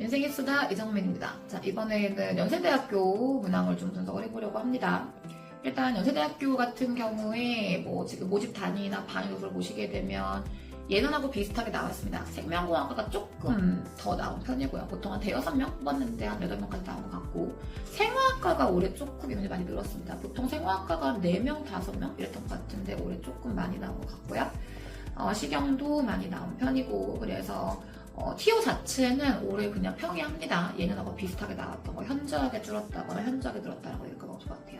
인생의 수다 이정민입니다. 자, 이번에는 연세대학교 문항을 좀 분석을 해보려고 합니다. 일단 연세대학교 같은 경우에 지금 모집 단위나 반영 요소를 보시게 되면 예년하고 비슷하게 나왔습니다. 생명공학과가 조금 더 나온 편이고요. 보통 한 대여섯 명 뽑았는데 한 8명까지 나온 것 같고, 생화학과가 올해 조금 인원이 많이 늘었습니다. 보통 생화학과가 4명, 5명 이랬던 것 같은데 올해 조금 많이 나온 것 같고요. 시경도 많이 나온 편이고, 그래서 TO 자체는 올해 그냥 평이합니다. 예년하고 비슷하게 나왔던 거, 현저하게 줄었다거나 현저하게 늘었다라고 이렇게 나올 것 같아요.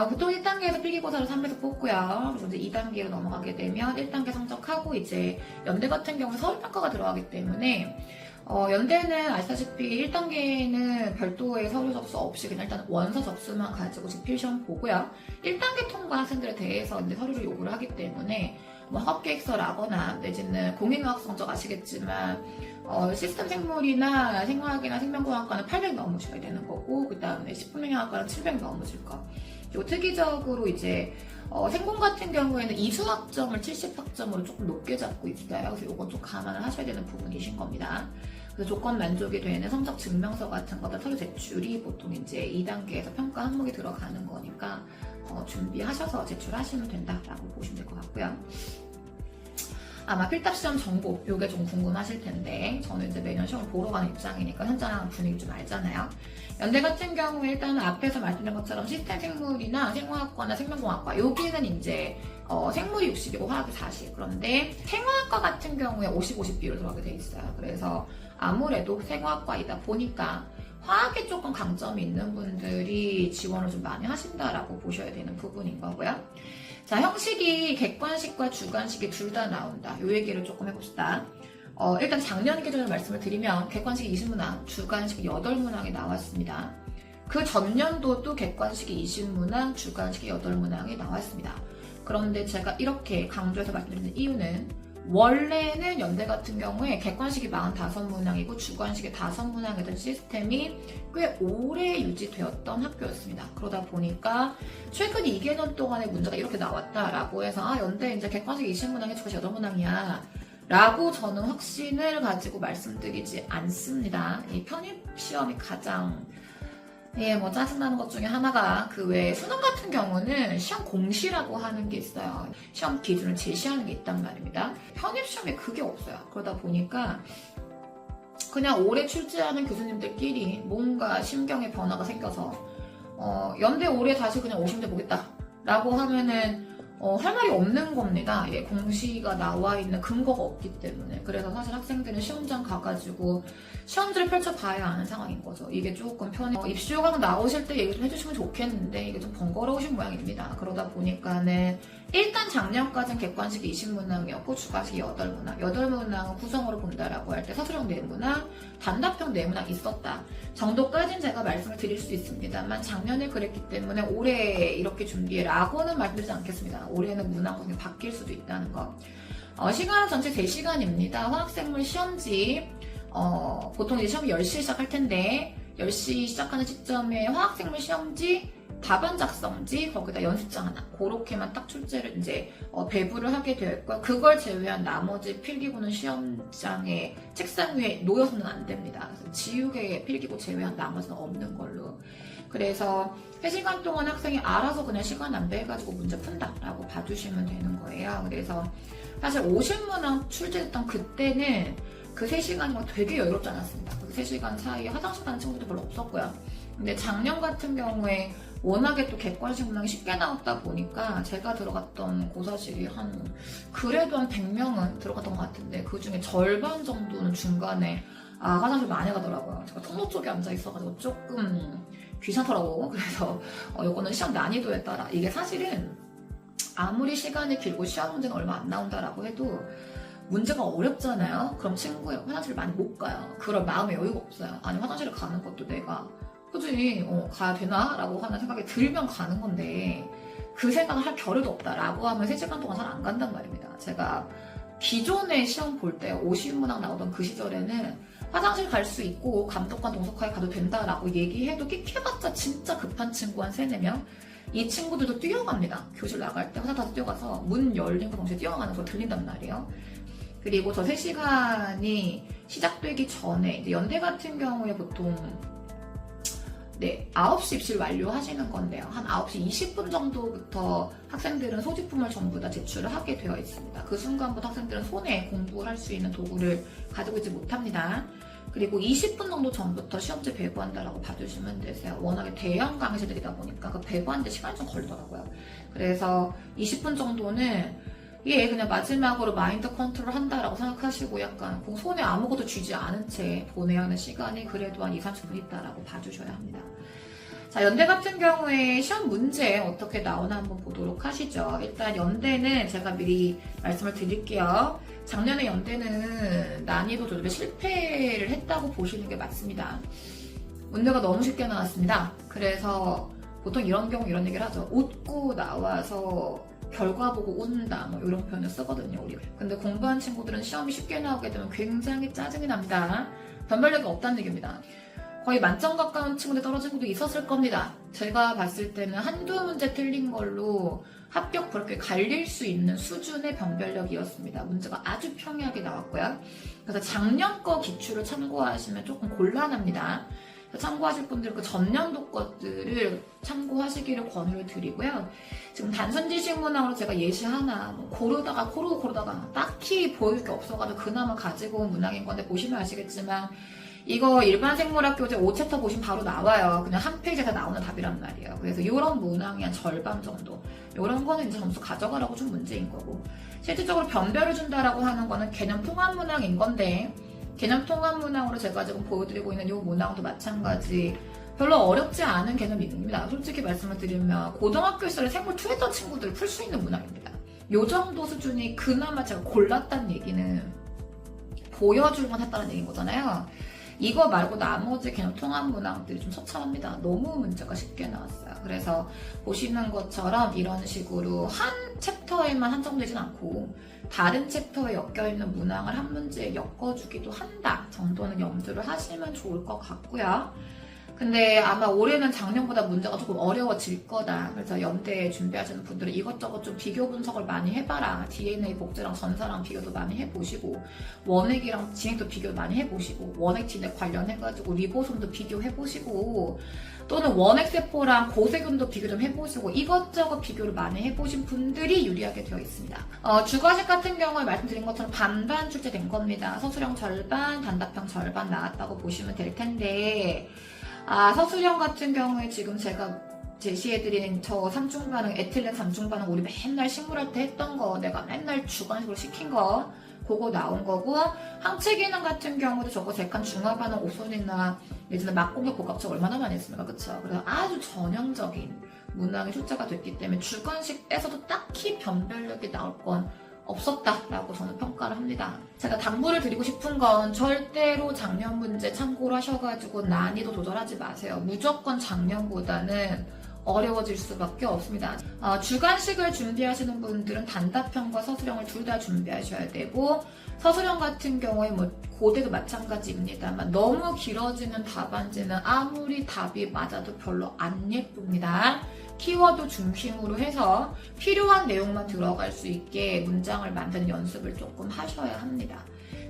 보통 1단계에서 필기고사를 3배속 뽑고요. 그리고 이제 2단계로 넘어가게 되면 1단계 성적하고 이제 연대 같은 경우는 서울평가가 들어가기 때문에 연대는 아시다시피 1단계는 별도의 서류 접수 없이 그냥 일단 원서 접수만 가지고 집필시험 보고요. 1단계 통과 학생들에 대해서 이제 서류를 요구를 하기 때문에 학업계획서라거나 내지는 공인어학 성적 아시겠지만 시스템 생물이나 생화학이나 생명공학과는 800 넘으셔야 되는 거고, 그 다음에 식품영양학과는 700 넘으실 거. 그리고 특이적으로 이제 생공 같은 경우에는 이수학점을 70학점으로 조금 높게 잡고 있어요. 그래서 이건 좀 감안을 하셔야 되는 부분이신 겁니다. 그래서 조건 만족이 되는 성적 증명서 같은 것들 서류 제출이 보통 이제 2단계에서 평가 항목이 들어가는 거니까 준비하셔서 제출하시면 된다라고 보시면 될 것 같고요. 아마 필답시험 정보, 요게 좀 궁금하실 텐데, 저는 이제 매년 시험을 보러 가는 입장이니까 현장 분위기 좀 알잖아요. 연대 같은 경우에 일단은 앞에서 말씀드린 것처럼 시스템 생물이나 생화학과나 생명공학과, 여기는 이제 생물이 60이고 화학이 40. 그런데 생화학과 같은 경우에 50-50 비율로 들어가게 돼 있어요. 그래서 아무래도 생화학과이다 보니까 화학에 조금 강점이 있는 분들이 지원을 좀 많이 하신다라고 보셔야 되는 부분인 거고요. 자, 형식이 객관식과 주관식이 둘 다 나온다. 요 얘기를 조금 해봅시다. 일단 작년 기준으로 말씀을 드리면 객관식이 20문항, 주관식이 8문항이 나왔습니다. 그 전년도도 객관식이 20문항, 주관식이 8문항이 나왔습니다. 그런데 제가 이렇게 강조해서 말씀드리는 이유는 원래는 연대 같은 경우에 객관식이 45문항이고 주관식이 5문항이던 시스템이 꽤 오래 유지되었던 학교였습니다. 그러다 보니까 최근 2개년 동안의 문제가 이렇게 나왔다라고 해서 연대 이제 객관식 20문항에 주관식 8문항이야 라고 저는 확신을 가지고 말씀드리지 않습니다. 이 편입시험이 가장 짜증나는 것 중에 하나가 그 외에 수능 같은 경우는 시험 공시라고 하는 게 있어요. 시험 기준을 제시하는 게 있단 말입니다. 편입시험에 그게 없어요. 그러다 보니까 그냥 올해 출제하는 교수님들끼리 뭔가 심경의 변화가 생겨서 연대 올해 다시 그냥 오시면 보겠다 라고 하면은 할 말이 없는 겁니다. 공시가 나와 있는 근거가 없기 때문에. 그래서 사실 학생들은 시험장 가가지고 시험지를 펼쳐봐야 하는 상황인 거죠. 이게 조금 입시 요강 나오실 때 얘기 좀 해주시면 좋겠는데 이게 좀 번거로우신 모양입니다. 그러다 보니까는 일단 작년까지는 객관식이 20문항이었고 주관식이 8문항. 8문항은 구성으로 본다라고 할 때 서술형 4문항, 단답형 4문항 있었다 정도까지는 제가 말씀을 드릴 수 있습니다만, 작년에 그랬기 때문에 올해 이렇게 준비해라고는 말씀드리지 않겠습니다. 올해는 문항 중에 바뀔 수도 있다는 거. 시간은 전체 3시간입니다. 화학생물 시험지 보통 이제 시험이 10시에 시작할 텐데 10시 시작하는 시점에 화학생물 시험지, 답안 작성지, 거기다 연습장 하나, 그렇게만 딱 출제를 이제 배부를 하게 되어 있고요. 그걸 제외한 나머지 필기구는 시험장에 책상 위에 놓여서는 안 됩니다. 그래서 지우개 필기구 제외한 나머지는 없는 걸로. 그래서 3시간 동안 학생이 알아서 그냥 시간 낭비해가지고 문제 푼다라고 봐주시면 되는 거예요. 그래서 사실 50문항 출제했던 그때는 그 3시간이 되게 여유롭지 않았습니다. 그 3시간 사이에 화장실 가는 친구들도 별로 없었고요. 근데 작년 같은 경우에 워낙에 또 객관식 문항이 쉽게 나왔다 보니까 제가 들어갔던 고사실이 그래도 한 100명은 들어갔던 것 같은데 그 중에 절반 정도는 중간에 화장실 많이 가더라고요. 제가 통로 쪽에 앉아 있어가지고 조금 귀찮더라고. 그래서 이거는 시험 난이도에 따라, 이게 사실은 아무리 시간이 길고 시험 문제가 얼마 안 나온다라고 해도 문제가 어렵잖아요. 그럼 친구의 화장실을 많이 못 가요. 그럴 마음의 여유가 없어요. 아니 화장실을 가는 것도 내가 그치 가야 되나? 라고 하는 생각이 들면 가는 건데 그 생각을 할 겨를도 없다라고 하면 3시간 동안 잘 안 간단 말입니다. 제가 기존에 시험 볼 때 50문항 나오던 그 시절에는 화장실 갈 수 있고 감독관 동석하에 가도 된다라고 얘기해도 끽해봤자 진짜 급한 친구 한 3-4명? 이 친구들도 뛰어갑니다. 교실 나갈 때 화장 다 뛰어가서 문 열린 거 동시에 뛰어가는 소리 들린단 말이에요. 그리고 저 3시간이 시작되기 전에 이제 연대 같은 경우에 보통 9시 입실 완료하시는 건데요. 한 9시 20분 정도부터 학생들은 소지품을 전부 다 제출을 하게 되어 있습니다. 그 순간부터 학생들은 손에 공부할 수 있는 도구를 가지고 있지 못합니다. 그리고 20분 정도 전부터 시험지 배부한다라고 봐주시면 되세요. 워낙에 대형 강의실들이다 보니까 그 배부하는데 시간이 좀 걸리더라고요. 그래서 20분 정도는 그냥 마지막으로 마인드 컨트롤 한다라고 생각하시고 약간 손에 아무것도 쥐지 않은 채 보내야 하는 시간이 그래도 한 20-30분 있다라고 봐주셔야 합니다. 자, 연대 같은 경우에 시험 문제 어떻게 나오나 한번 보도록 하시죠. 일단 연대는 제가 미리 말씀을 드릴게요. 작년에 연대는 난이도 조절에 실패를 했다고 보시는 게 맞습니다. 문제가 너무 쉽게 나왔습니다. 그래서 보통 이런 경우 이런 얘기를 하죠. 웃고 나와서 결과 보고 웃는다 뭐 이런 표현을 쓰거든요, 우리가. 근데 공부한 친구들은 시험이 쉽게 나오게 되면 굉장히 짜증이 납니다. 변별력이 없다는 얘기입니다. 거의 만점 가까운 친구들 떨어진 것도 있었을 겁니다. 제가 봤을 때는 한두 문제 틀린 걸로 합격 그렇게 갈릴 수 있는 수준의 변별력이었습니다. 문제가 아주 평이하게 나왔고요. 그래서 작년 거 기출을 참고하시면 조금 곤란합니다. 참고하실 분들은 그 전년도 것들을 참고하시기를 권유를 드리고요. 지금 단순 지식 문항으로 제가 예시 하나 고르다가 딱히 보일 게 없어가지고 그나마 가지고 온 문항인 건데 보시면 아시겠지만 이거 일반 생물학교재 5챕터 보시면 바로 나와요. 그냥 한 페이지에 다 나오는 답이란 말이에요. 그래서 이런 문항이 한 절반 정도. 이런 거는 이제 점수 가져가라고 준 문제인 거고. 실질적으로 변별을 준다라고 하는 거는 개념 통합 문항인 건데 개념 통합 문항으로 제가 지금 보여드리고 있는 이 문항도 마찬가지 별로 어렵지 않은 개념입니다. 솔직히 말씀을 드리면 고등학교 시절에 생물 2 했던 친구들 풀 수 있는 문항입니다. 이 정도 수준이 그나마 제가 골랐다는 얘기는 보여줄만 했다는 얘기인 거잖아요. 이거 말고 나머지 개념 통합 문항들이 좀 처참합니다. 너무 문제가 쉽게 나왔어요. 그래서 보시는 것처럼 이런 식으로 한 챕터에만 한정되진 않고 다른 챕터에 엮여있는 문항을 한 문제에 엮어주기도 한다 정도는 염두를 하시면 좋을 것 같고요. 근데 아마 올해는 작년보다 문제가 조금 어려워질 거다. 그래서 연대 준비하시는 분들은 이것저것 좀 비교 분석을 많이 해봐라. DNA 복제랑 전사랑 비교도 많이 해보시고 원액이랑 진액도 비교 많이 해보시고 원액 진액 관련해가지고 리보솜도 비교해보시고 또는 원액세포랑 고세균도 비교 좀 해보시고 이것저것 비교를 많이 해보신 분들이 유리하게 되어 있습니다. 주과식 같은 경우에 말씀드린 것처럼 반반 출제된 겁니다. 서술형 절반, 단답형 절반 나왔다고 보시면 될 텐데 서술형 같은 경우에 지금 제가 제시해드린 저 3중 반응, 에틸렌 3중 반응 우리 맨날 식물할 때 했던 거 내가 맨날 주관식으로 시킨 거 그거 나온 거고 항체 기능 같은 경우도 저거 제칸 중화 반응 오손이나 예전에 막공격 복합적 얼마나 많이 했습니까? 그쵸? 그래서 아주 전형적인 문항이 출제가 됐기 때문에 주관식에서도 딱히 변별력이 나올 건 없었다라고 저는 평가를 합니다. 제가 당부를 드리고 싶은 건 절대로 작년 문제 참고를 하셔가지고 난이도 조절하지 마세요. 무조건 작년보다는 어려워질 수밖에 없습니다. 주관식을 준비하시는 분들은 단답형과 서술형을 둘 다 준비하셔야 되고 서술형 같은 경우에 고대도 마찬가지입니다만 너무 길어지는 답안지는 아무리 답이 맞아도 별로 안 예쁩니다. 키워드 중심으로 해서 필요한 내용만 들어갈 수 있게 문장을 만드는 연습을 조금 하셔야 합니다.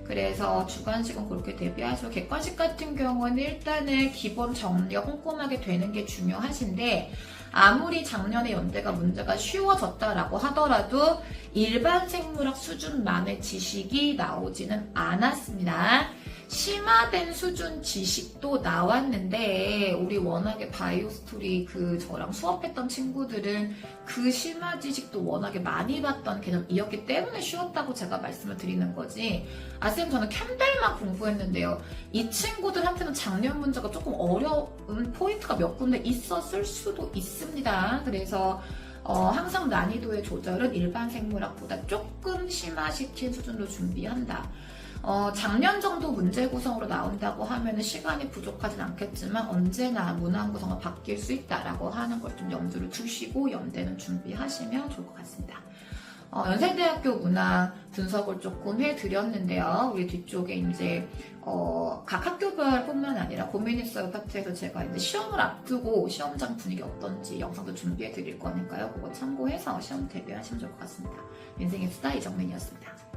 그래서 주관식은 그렇게 대비하시고 객관식 같은 경우는 일단은 기본 정리가 꼼꼼하게 되는 게 중요하신데 아무리 작년에 연대가 문제가 쉬워졌다라고 하더라도 일반 생물학 수준만의 지식이 나오지는 않았습니다. 심화된 수준 지식도 나왔는데 우리 워낙에 바이오스토리 저랑 수업했던 친구들은 그 심화 지식도 워낙에 많이 봤던 개념이었기 때문에 쉬웠다고 제가 말씀을 드리는 거지 쌤 저는 캠벨만 공부했는데요. 이 친구들한테는 작년 문제가 조금 어려운 포인트가 몇 군데 있었을 수도 있습니다. 그래서 항상 난이도의 조절은 일반 생물학보다 조금 심화시킨 수준으로 준비한다. 작년 정도 문제 구성으로 나온다고 하면 시간이 부족하진 않겠지만 언제나 문항 구성은 바뀔 수 있다라고 하는 걸 좀 염두를 두시고 연대는 준비하시면 좋을 것 같습니다. 연세대학교 문항 분석을 조금 해드렸는데요. 우리 뒤쪽에 이제 각 학교별 뿐만 아니라 고민있어요 파트에서 제가 이제 시험을 앞두고 시험장 분위기 어떤지 영상도 준비해 드릴 거니까요. 그거 참고해서 시험 대비하시면 좋을 것 같습니다. 인생의 수다 이정민이었습니다.